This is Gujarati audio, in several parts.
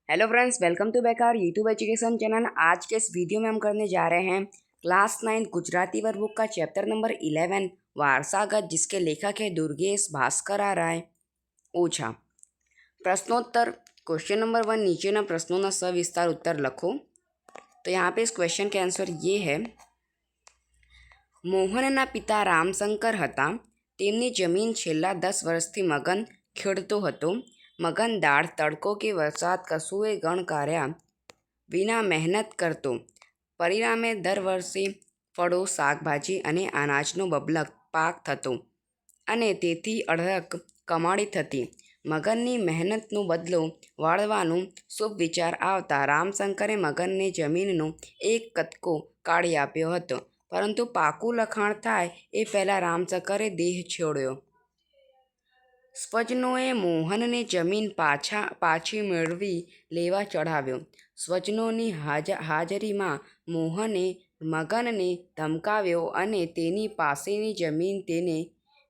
Hello friends, welcome to back our YouTube education channel. आज के इस वीडियो में हम करने जा रहे हैं क्लास 9 गुजराती वर्ग बुक का चैप्टर नंबर 11 वारसागत, जिसके लेखक है दुर्गेश भास्कर राय ओझा। प्रश्नोत्तर क्वेश्चन नंबर 1, नीचेના પ્રશ્નોના સવિસ્તાર उत्तर લખો। तो यहाँ पे इस क्वेश्चन के आंसर ये है, મોહનના પિતા રામશંકર હતા। તેમની જમીન છેલ્લા 10 વર્ષથી મગન ખેડતો હતો। મગન દાળ તડકો કે વરસાદ કશુંય ગણકાર્યા વિના મહેનત કરતો। પરિણામે દર વર્ષે ફળો, શાકભાજી અને અનાજનો બબલક પાક થતો અને તેથી અઢળક કમાણી થતી। મગનની મહેનતનો બદલો વાળવાનો શુભ વિચાર આવતા રામશંકરે મગનને જમીનનો એક કટકો કાઢી આપ્યો હતો, પરંતુ પાકું લખાણ થાય એ પહેલાં રામશંકરે દેહ છોડ્યો। સ્વજનોએ મોહનને જમીન પાછી મેળવી લેવા ચઢાવ્યો। સ્વજનોની હાજરીમાં મોહને મગનને ધમકાવ્યો અને તેની પાસેની જમીન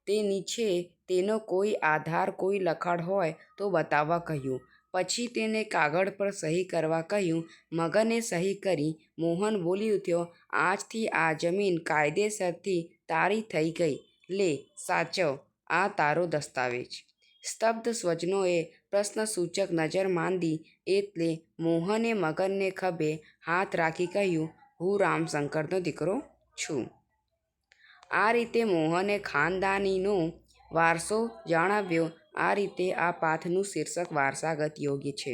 તેની છે તેનો કોઈ આધાર, કોઈ લખાણ હોય તો બતાવવા કહ્યું। પછી તેને કાગળ પર સહી કરવા કહ્યું। મગને સહી કરી। મોહન બોલી ઉઠ્યો, આજથી આ જમીન કાયદેસરથી તારી થઈ ગઈ, લે સાચવ આ તારો દસ્તાવેજ। સ્તબ્ધ સ્વજનોએ પ્રશ્નસૂચક નજર માંડી એટલે મોહને મગનને ખભે હાથ રાખી કહ્યું, હું રામશંકરનો દીકરો છું। આ રીતે મોહને ખાનદાનીનો વારસો જણાવ્યો। આ રીતે આ પાઠનું શીર્ષક વારસાગત યોગ્ય છે।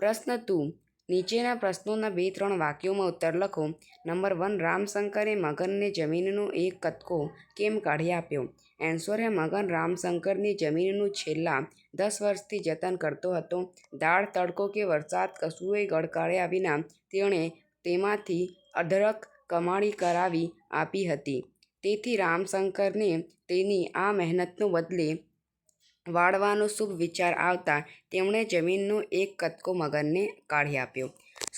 પ્રશ્ન 2, નીચેના પ્રશ્નોના 2-3 વાક્યોમાં ઉત્તર લખો। નંબર 1, રામશંકરે મગનને જમીનનો એક કટકો કેમ કાઢી આપ્યો? એન્સર है, મગન રામશંકરની જમીનનું છેલ્લા 10 વર્ષથી જતન કરતો હતો। દાળ તડકો કે વરસાદ કશુંય ગણકાર્યા વિના તેણે તેમાંથી અઢળક કમાણી કરાવી આપી હતી। તેથી રામશંકરને તેની આ મહેનતનો બદલે વાળવાનો શુભ વિચાર આવતા તેમણે જમીનનો એક કટકો મગનને કાઢી આપ્યો।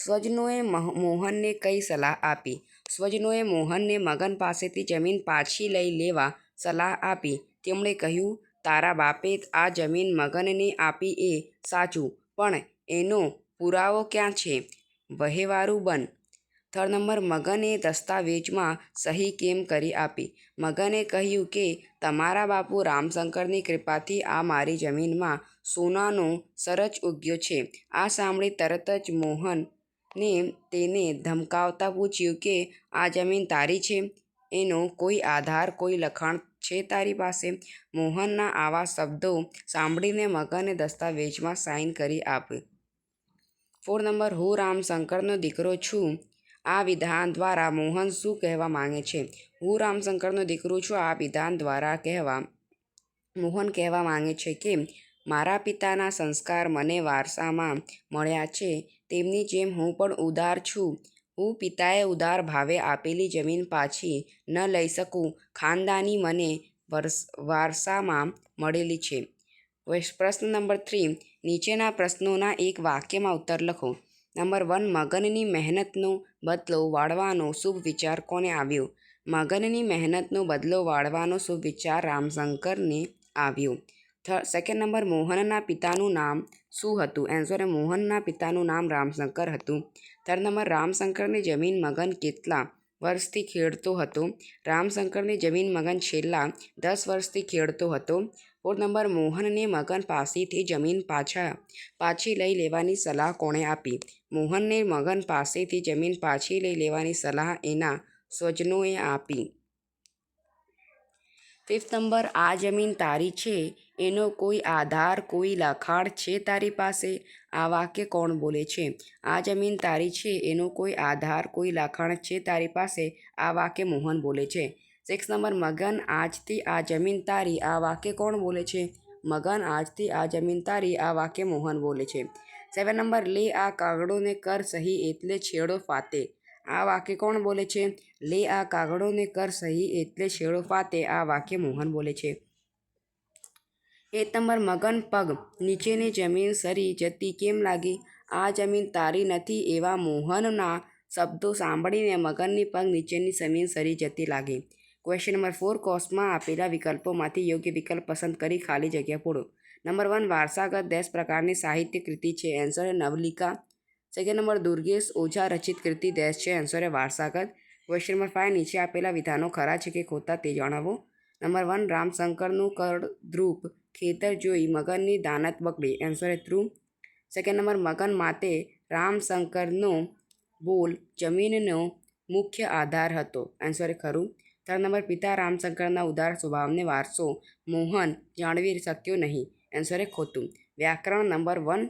સ્વજનોએ મોહનને કઈ સલાહ આપી? સ્વજનોએ મોહનને મગન પાસેથી જમીન પાછી લઈ લેવા સલાહ આપી। તેમણે કહ્યું, તારા બાપે આ જમીન મગનને આપી એ સાચું, પણ એનો પુરાવો ક્યાં છે? વહેવારું બન। 3 નંબર, મગને દસ્તાવેજમાં સહી કેમ કરી આપી? મગને કહ્યું કે તમારા બાપુ રામશંકરની કૃપાથી આ મારી જમીનમાં સોનાનો સરચ ઉગ્યો છે। આ સાંભળી તરત જ મોહને તેને ધમકાવતા પૂછ્યું કે આ જમીન તારી છે? એનો કોઈ આધાર, કોઈ લખાણ છે તારી પાસે? મોહનના આવા શબ્દો સાંભળીને મગને દસ્તાવેજમાં સાઈન કરી આપી। 4 નંબર, હું રામશંકરનો દીકરો છું। આ વિધાન દ્વારા મોહન શું કહેવા માંગે છે? હું રામશંકરનો દીકરો છું આ વિધાન દ્વારા મોહન કહેવા માંગે છે કે મારા પિતાના સંસ્કાર મને વારસામાં મળ્યા છે, તેમની જેમ હું પણ ઉદાર છું। હું પિતાએ ઉદાર ભાવે આપેલી જમીન પાછી ન લઈ શકું। ખાનદાની મને વારસામાં મળેલી છે। પ્રશ્ન નંબર 3, નીચેના પ્રશ્નોના એક વાક્યમાં ઉત્તર લખો। નંબર 1, મગનની મહેનતનો બદલો વાળવાનો શુભ વિચાર કોને આવ્યો? મગનની મહેનતનો બદલો વાળવાનો શુભ વિચાર રામશંકરને આવ્યો। સેકન્ડ નંબર, મોહનના પિતાનું નામ શું હતું? એન્સર, મોહનના પિતાનું નામ રામશંકર હતું। 3 નંબર, રામશંકરની જમીન મગન કેટલા વર્ષથી ખેડતો હતો? રામશંકરની જમીન મગન છેલ્લા 10 વર્ષથી ખેડતો હતો। 4 નંબર, મોહનને મગન પાસેથી જમીન પાછી લઈ લેવાની સલાહ કોણે આપી? મોહનને મગન પાસેથી જમીન પાછી લઈ લેવાની સલાહ એના સ્વજનોએ આપી। 5 નંબર, આ જમીન તારી છે એનો કોઈ આધાર, કોઈ લખાણ છે તારી પાસે? આ વાક્ય કોણ બોલે છે? આ જમીન તારી છે એનો કોઈ આધાર, કોઈ લખાણ છે તારી પાસે? આ વાક્ય મોહન બોલે છે। 6 નંબર, મગન આજથી આ જમીન તારી, આ વાક્ય કોણ બોલે છે? મગન આજથી આ જમીન તારી, આ વાક્ય મોહન બોલે છે। 7 નંબર, લે આ કાગળોને કર સહી એટલે છેડો ફાટે, આ વાક્ય કોણ બોલે છે? લે આ કાગળોને કર સહી એટલે છેડો ફાટે, આ વાક્ય મોહન બોલે છે। 8 નંબર, મગન પગ નીચેની જમીન સરી જતી કેમ લાગી? આ જમીન તારી નથી એવા મોહનના શબ્દો સાંભળીને મગનની પગ નીચેની જમીન સરી જતી લાગી। ક્વેશ્ચન નંબર 4, કોષમાં આપેલા વિકલ્પોમાંથી યોગ્ય વિકલ્પ પસંદ કરી ખાલી જગ્યા પૂરો। નંબર 1 વારસાગત 10 પ્રકારની સાહિત્ય કૃતિ છે. એન્સર है નવલિકા. સેકન્ડ નંબર દુર્ગેશ ઓઝા રચિત કૃતિ 10 છે. એન્સર है વારસાગત. ક્વેશ્ચન નંબર 5 નીચે આપેલા વિધાનો ખરા છે કે ખોટા તે જણાવો. નંબર 1 રામશંકરનું કરદ્રુપ ખેતર જોઈ મગનની દાનત બગડી. એન્સર है ટ્રુ. સેકન્ડ નંબર મગન માટે રામશંકરનો બોલ જમીનનો મુખ્ય આધાર હતો. એન્સર ખરું. થર્ડ નંબર પિતા રામશંકરના ઉદાર સ્વભાવને વારસો મોહન જાળવી શક્યો નહીં. એન્સર ખોટું. વ્યાકરણ નંબર 1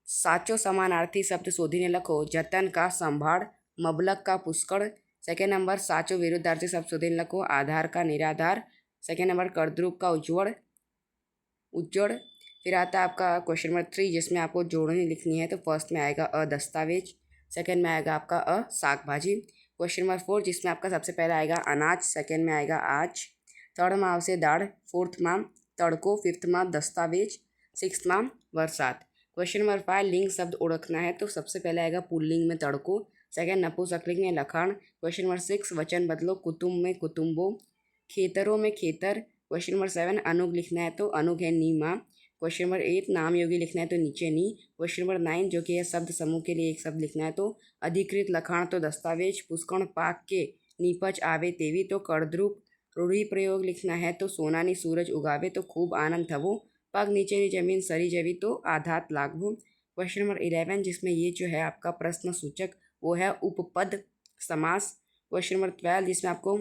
સાચો સમાનાર્થી શબ્દ શોધીને લખો. જતન કા સંભાળ, મબલક કા પુષ્કળ. सेकेंड नंबर साचो विरुद्धार्थी शब्द शोधीने लखो. आधार का निराधार. सेकेंड नंबर करद्रुप का उज्ज्वल उज्जवल. फिर आता है आपका क्वेश्चन नंबर 3 जिसमें आपको जोड़नी लिखनी है. तो फर्स्ट में आएगा अ दस्तावेज, सेकेंड में आएगा आपका अ शाक भाजी. क्वेश्चन नंबर 4 जिसमें आपका सबसे पहले आएगा अनाज, सेकेंड में आएगा आज, थर्ड में आवशे दाड़, फोर्थ में तड़को, फिफ्थ में दस्तावेज, सिक्स्थ में वरसाद. क्वेश्चन नंबर 5 लिंग शब्द ओळखना है. तो सबसे पहले आएगा पुल्लिंग में तड़को, सेकेंड नपुंसकलिंग में लखाण. क्वेश्चन नंबर 6 वचन बदलो. कुटुंब में कुटुंबों, खेतरों में खेतर. क्वेश्चन नंबर 7 अनुग लिखना है. तो अनुग है नी माँ. क्वेश्चन नंबर 8 नाम योगी लिखना है. तो नीचे नी. क्वेश्चन नंबर 9 जो कि है शब्द समूह के लिए एक शब्द लिखना है. तो अधिकृत लखाण तो दस्तावेज. पुष्कण पाक के निपज आवे तेवी. तो करद्रुप. रूढ़ि प्रयोग लिखना है. तो सोनानी सूरज उगावे तो खूब आनंद थवो. पग नीचेनी जमीन सरी जवी तो आघात लागवो. क्वेश्चन नंबर 11 जिसमें ये जो है आपका प्रश्न सूचक वो है उपपद समास. क्वेश्चन नंबर 12 जिसमें आपको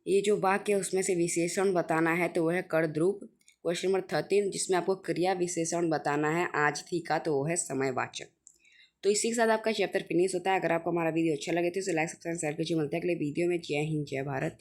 ये जो वाक्य है उसमें से विशेषण बताना है. तो वो है करद्रुप. क्वेश्चन नंबर 13 जिसमें आपको क्रिया विशेषण बताना है. आज थी का तो वो है समयवाचक. तो इसी के साथ आपका चैप्टर फिनिश होता है. अगर आपको हमारा वीडियो अच्छा लगे तो इसे लाइक सब्सक्राइब शेयर कीजिए. मिलते हैं अगले वीडियो में. जय हिंद जय भारत.